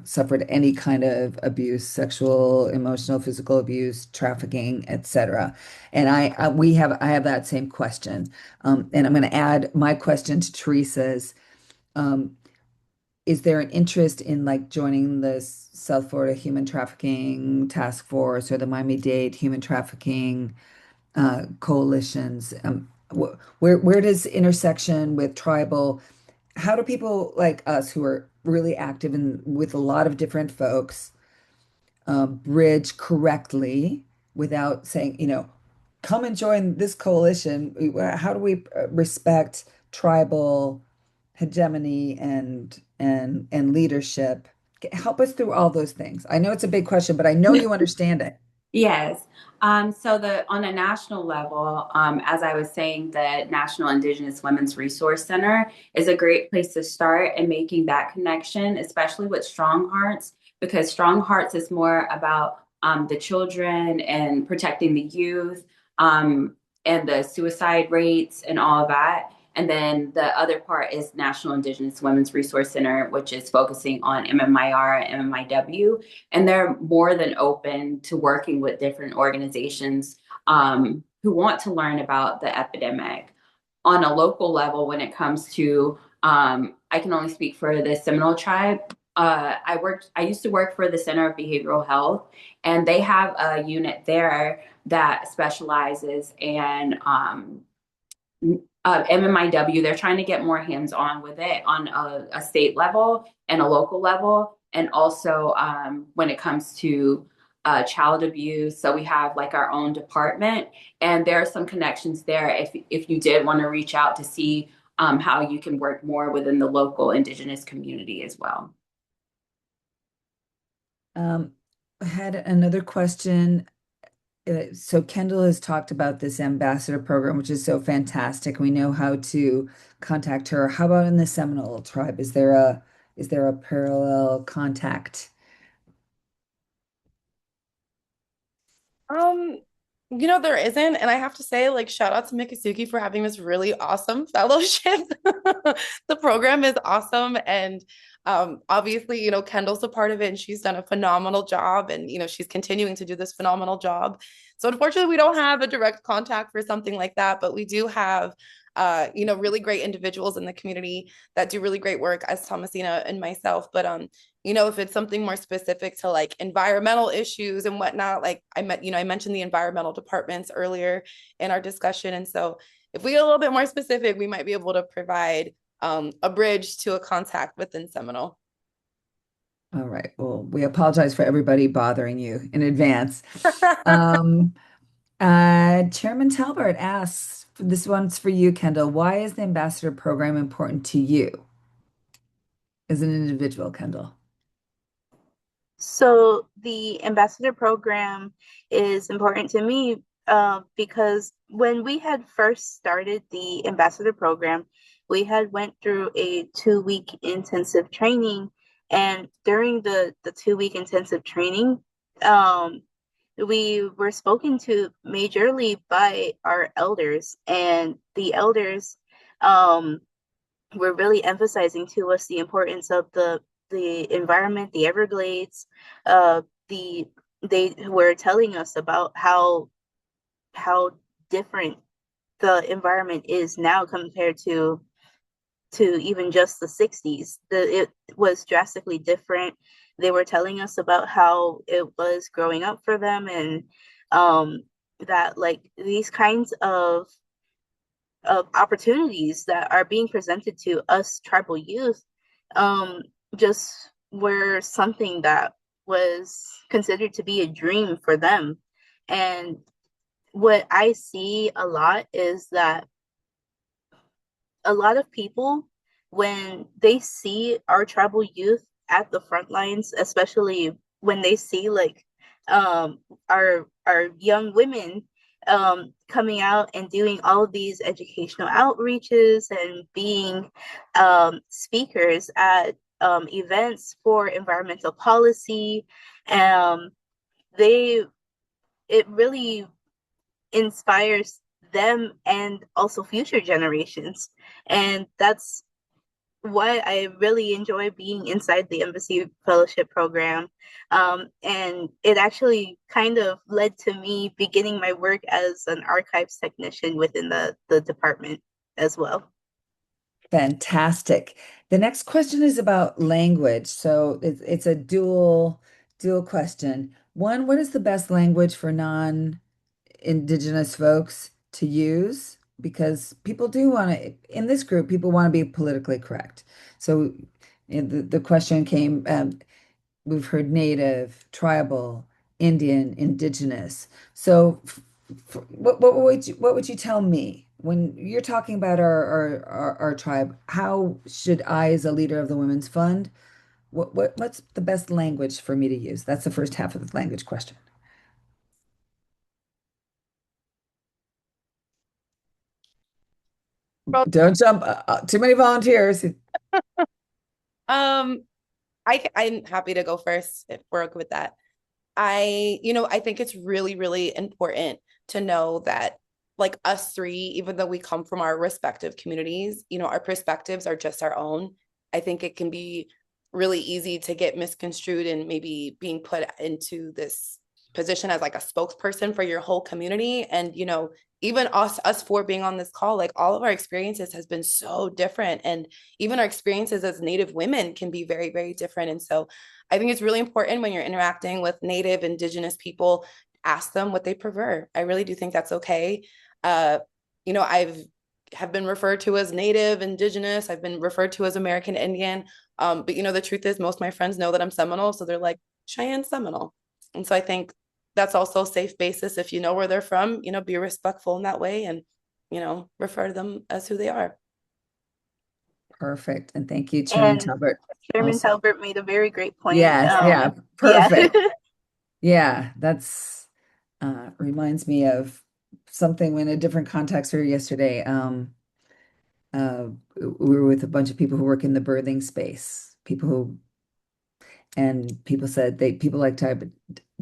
suffered any kind of abuse, sexual, emotional, physical abuse, trafficking, etc. And I have that same question. And I'm going to add my question to Teresa's. Um, is there an interest in like joining the South Florida Human Trafficking Task Force or the Miami-Dade Human Trafficking coalitions? Where does intersection with tribal, how do people like us who are really active in with a lot of different folks bridge correctly without saying, come and join this coalition? How do we respect tribal hegemony and leadership? Help us through all those things. I know it's a big question, but I know you understand it. Yes. So on a national level, as I was saying, the National Indigenous Women's Resource Center is a great place to start in making that connection, especially with Strong Hearts, because Strong Hearts is more about the children and protecting the youth, and the suicide rates and all of that. And then the other part is National Indigenous Women's Resource Center, which is focusing on MMIR and MMIW, and they're more than open to working with different organizations who want to learn about the epidemic. On a local level, when it comes to, I can only speak for the Seminole tribe. I used to work for the Center of Behavioral Health, and they have a unit there that specializes in MMIW. They're trying to get more hands-on with it on a state level and a local level, and also when it comes to child abuse. So we have like our own department, and there are some connections there. If you did want to reach out to see how you can work more within the local Indigenous community as well. I had another question. So Kendall has talked about this ambassador program, which is so fantastic. We know how to contact her. How about in the Seminole tribe? Is there a parallel contact? Um, there isn't, and I have to say, like, shout out to Mikasuki for having this really awesome fellowship. The program is awesome, and obviously, Kendall's a part of it, and she's done a phenomenal job, and she's continuing to do this phenomenal job. So unfortunately, we don't have a direct contact for something like that, but we do have really great individuals in the community that do really great work as Thomasina and myself. But if it's something more specific to like environmental issues and whatnot, like I mentioned the environmental departments earlier in our discussion. And so if we get a little bit more specific, we might be able to provide a bridge to a contact within Seminole. All right. Well, we apologize for everybody bothering you in advance. Um, Chairman Talbert asks, this one's for you, Kendall. Why is the ambassador program important to you as an individual, Kendall? So the ambassador program is important to me because when we had first started the ambassador program, we had went through a 2 week intensive training, and during the 2 week intensive training, um, we were spoken to majorly by our elders, and the elders um, were really emphasizing to us the importance of the environment, the Everglades. The They were telling us about how different the environment is now compared to even just the 60s. It was drastically different. They were telling us about how it was growing up for them, and um, that like these kinds of opportunities that are being presented to us tribal youth um, just were something that was considered to be a dream for them. And what I see a lot is that a lot of people, when they see our tribal youth at the front lines, especially when they see like our young women coming out and doing all of these educational outreaches and being speakers at events for environmental policy, um, they it really inspires them and also future generations. And that's why I really enjoy being inside the Embassy Fellowship Program. And it actually kind of led to me beginning my work as an archives technician within the department as well. Fantastic. The next question is about language. So it's a dual question. One, what is the best language for non-Indigenous folks to use? Because people do want to, in this group, people want to be politically correct. So the question came, we've heard Native, tribal, Indian, Indigenous. So what would you tell me when you're talking about our tribe? How should I, as a leader of the Women's Fund, what's the best language for me to use? That's the first half of the language question. Well, Don't jump. Too many volunteers. um, I'm happy to go first if we're okay with that. I think it's really, really important to know that, like us three, even though we come from our respective communities, our perspectives are just our own. I think it can be really easy to get misconstrued and maybe being put into this position as like a spokesperson for your whole community. And, even us four being on this call, like all of our experiences has been so different. And even our experiences as Native women can be very, very different. And so I think it's really important when you're interacting with Native, Indigenous people, ask them what they prefer. I really do think that's okay. Uh, I've have been referred to as Native, Indigenous. I've been referred to as American Indian. But the truth is, most of my friends know that I'm Seminole, so they're like Cheyenne Seminole. And so I think that's also a safe basis if you know where they're from. Be respectful in that way, and refer to them as who they are. Perfect. And thank you, Chairman And Talbert. Chairman Also, Talbert made a very great point. yes, yeah, Yeah. perfect. Yeah, that's reminds me of something in a different context here yesterday. We were with a bunch of people who work in the birthing space, and people said people like to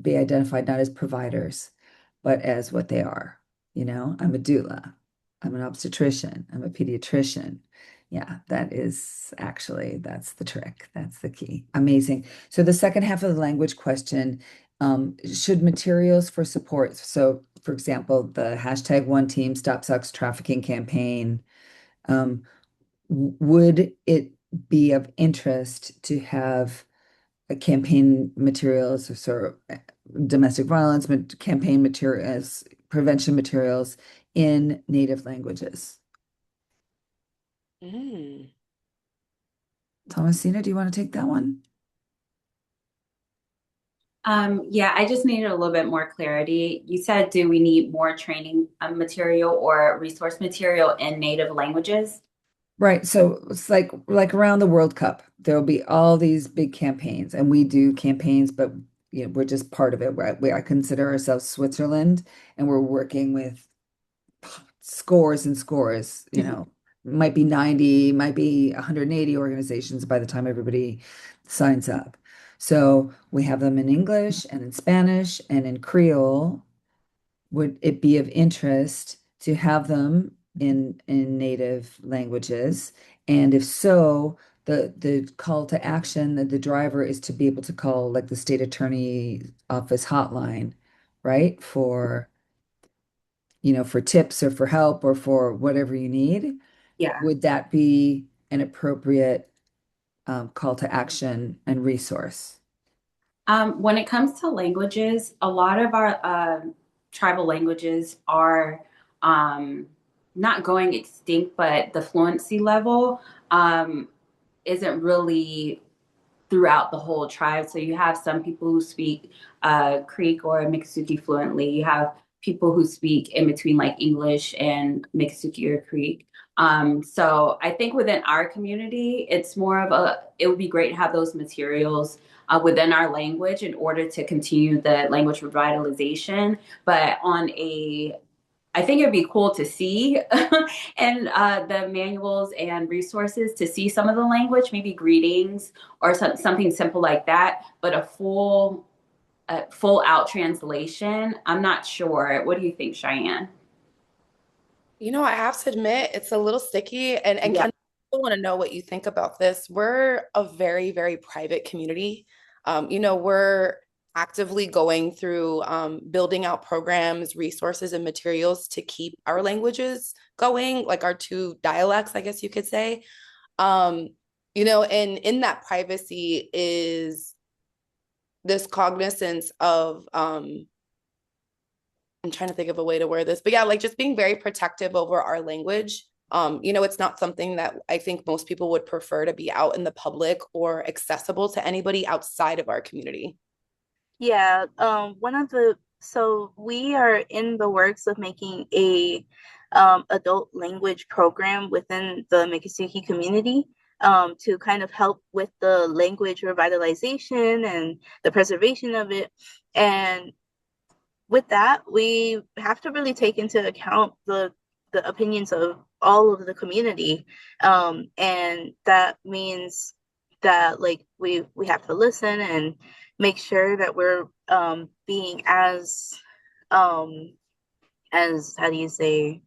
be identified not as providers, but as what they are. I'm a doula, I'm an obstetrician, I'm a pediatrician. Yeah, that's the trick. That's the key. Amazing. So the second half of the language question, should materials for support, so for example, the hashtag One Team Stop Sex Trafficking campaign, um, would it be of interest to have campaign materials or sort of domestic violence campaign materials, prevention materials in native languages? Mm. Thomasina, do you want to take that one? Yeah, I just needed a little bit more clarity. You said, do we need more training material or resource material in native languages? Right. So it's like around the World Cup, there'll be all these big campaigns, and we do campaigns, but we're just part of it. I consider ourselves Switzerland, and we're working with scores and scores, might be 90, might be 180 organizations by the time everybody signs up. So we have them in English and in Spanish and in Creole. Would it be of interest to have them in native languages? And if so, the call to action, the driver is to be able to call like the state attorney office hotline, right? For tips or for help or for whatever you need. Yeah. Would that be an appropriate call to action and resource? When it comes to languages, a lot of our tribal languages are um, not going extinct, but the fluency level isn't really throughout the whole tribe. So you have some people who speak Creek or Miccosukee fluently. You have people who speak in between like English and Miccosukee or Creek. So I think within our community, it's more of it would be great to have those materials within our language in order to continue the language revitalization. But I think it'd be cool to see and the manuals and resources to see some of the language, maybe greetings or something simple like that. But full out translation, I'm not sure. What do you think, Cheyenne? I have to admit, it's a little sticky, and Yeah. Ken, I want to know what you think about this. We're a very, very private community. We're actively going through building out programs, resources, and materials to keep our languages going, like our two dialects, I guess you could say. Um, and in that privacy is this cognizance of I'm trying to think of a way to word this, but yeah, like just being very protective over our language. It's not something that I think most people would prefer to be out in the public or accessible to anybody outside of our community. Yeah, so we are in the works of making a adult language program within the Miccosukee community to kind of help with the language revitalization and the preservation of it. And with that, we have to really take into account the opinions of all of the community, and that means that like we have to listen and make sure that we're being um, as how do you say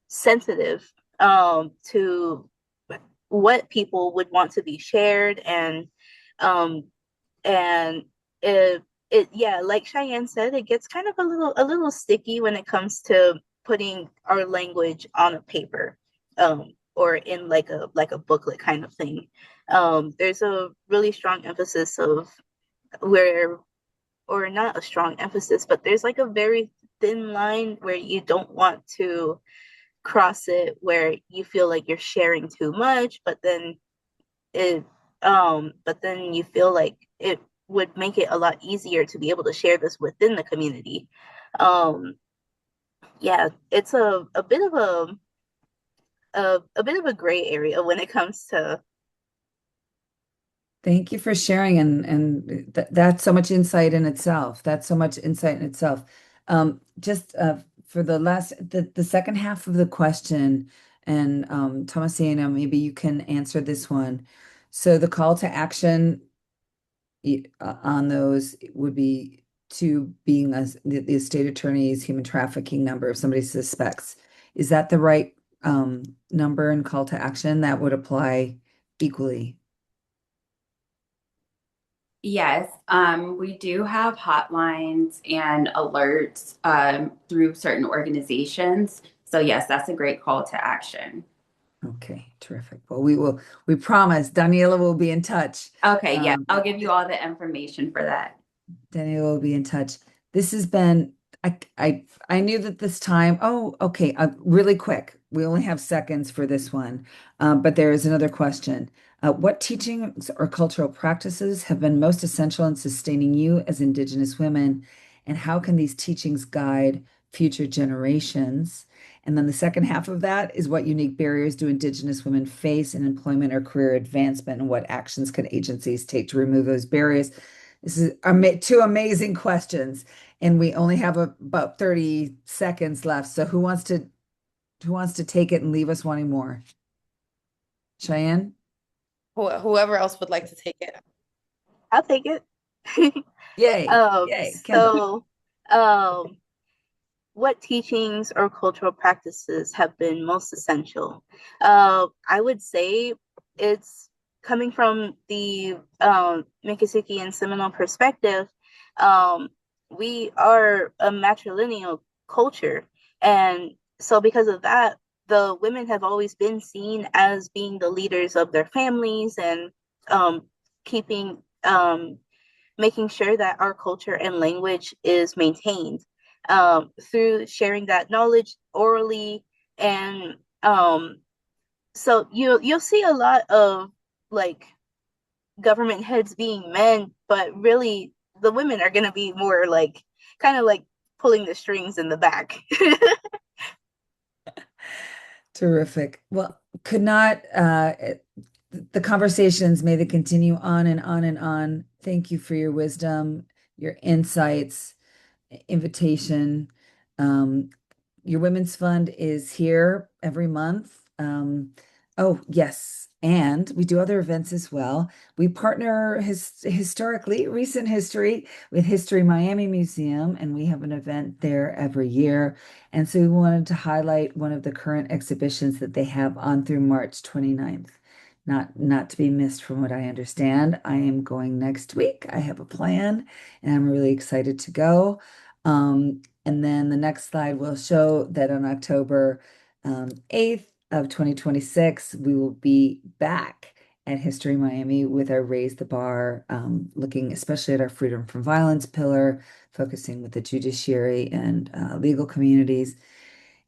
sensitive to what people would want to be shared um, and yeah, like Cheyenne said, it gets kind of a little sticky when it comes to putting our language on a paper, or in like a booklet kind of thing. There's a really strong emphasis of where, or not a strong emphasis, but there's like a very thin line where you don't want to cross it, where you feel like you're sharing too much, it but then you feel like it would make it a lot easier to be able to share this within the community. um yeah, it's a bit of a bit of a gray area when it comes to. Thank you for sharing, and that's so much insight in itself. That's so much insight in itself. Just for the second half of the question, and Thomasina, maybe you can answer this one. So the call to action on those would be to being the state attorney's human trafficking number if somebody suspects. Is that the right number and call to action that would apply equally? Yes, we do have hotlines and alerts through certain organizations. So yes, that's a great call to action. Okay, terrific. Well, we promise Daniela will be in touch. Okay, yeah, Um, I'll give you all the information for that. Daniela will be in touch. This has been, I knew that this time, oh, okay, really quick. We only have seconds for this one, but there is another question. What teachings or cultural practices have been most essential in sustaining you as Indigenous women, and how can these teachings guide future generations? And then the second half of that is what unique barriers do Indigenous women face in employment or career advancement, and what actions can agencies take to remove those barriers? This is two amazing questions, and we only have about 30 seconds left. So who wants to take it and leave us wanting more? Cheyenne? Whoever else would like to take it. I'll take it. Yay. Yay. Kendall. So, um, what teachings or cultural practices have been most essential? I would say it's coming from the Miccosukee and Seminole perspective. Um, we are a matrilineal culture, and so because of that, the women have always been seen as being the leaders of their families and keeping making sure that our culture and language is maintained through sharing that knowledge orally. And so you'll see a lot of like government heads being men, but really the women are going to be more like kind of like pulling the strings in the back. Terrific. Well, could not the conversations, may they continue on and on and on. Thank you for your wisdom, your insights, invitation. Um, your Women's Fund is here every month. Oh, yes. And we do other events as well. We partner historically, recent history, with History Miami Museum, and we have an event there every year. And so we wanted to highlight one of the current exhibitions that they have on through March 29th. Not to be missed from what I understand. I am going next week. I have a plan and I'm really excited to go. And then the next slide will show that on October 8th of 2026, we will be back at History Miami with our Raise the Bar, looking especially at our freedom from violence pillar, focusing with the judiciary and legal communities,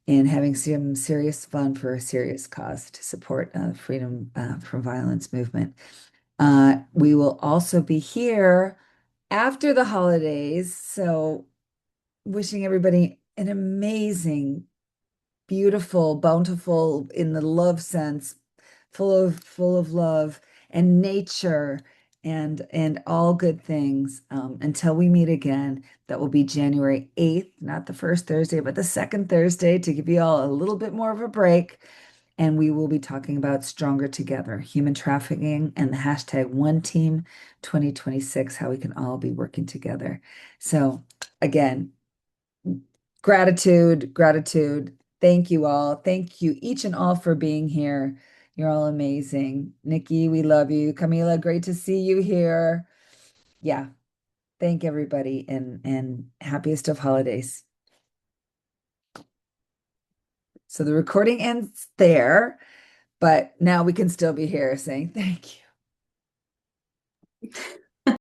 and having some serious fun for a serious cause to support freedom from violence movement. We will also be here after the holidays, so wishing everybody an amazing, beautiful, bountiful in the love sense, full of love and nature and all good things. Until we meet again, that will be January 8th, not the first Thursday, but the second Thursday, to give you all a little bit more of a break. And we will be talking about Stronger Together, human trafficking, and the hashtag One Team 2026, how we can all be working together. So again, gratitude, gratitude. Thank you all. Thank you each and all for being here. You're all amazing. Nikki, we love you. Camila, great to see you here. Yeah. Thank everybody and happiest of holidays. So the recording ends there, but now we can still be here saying thank you.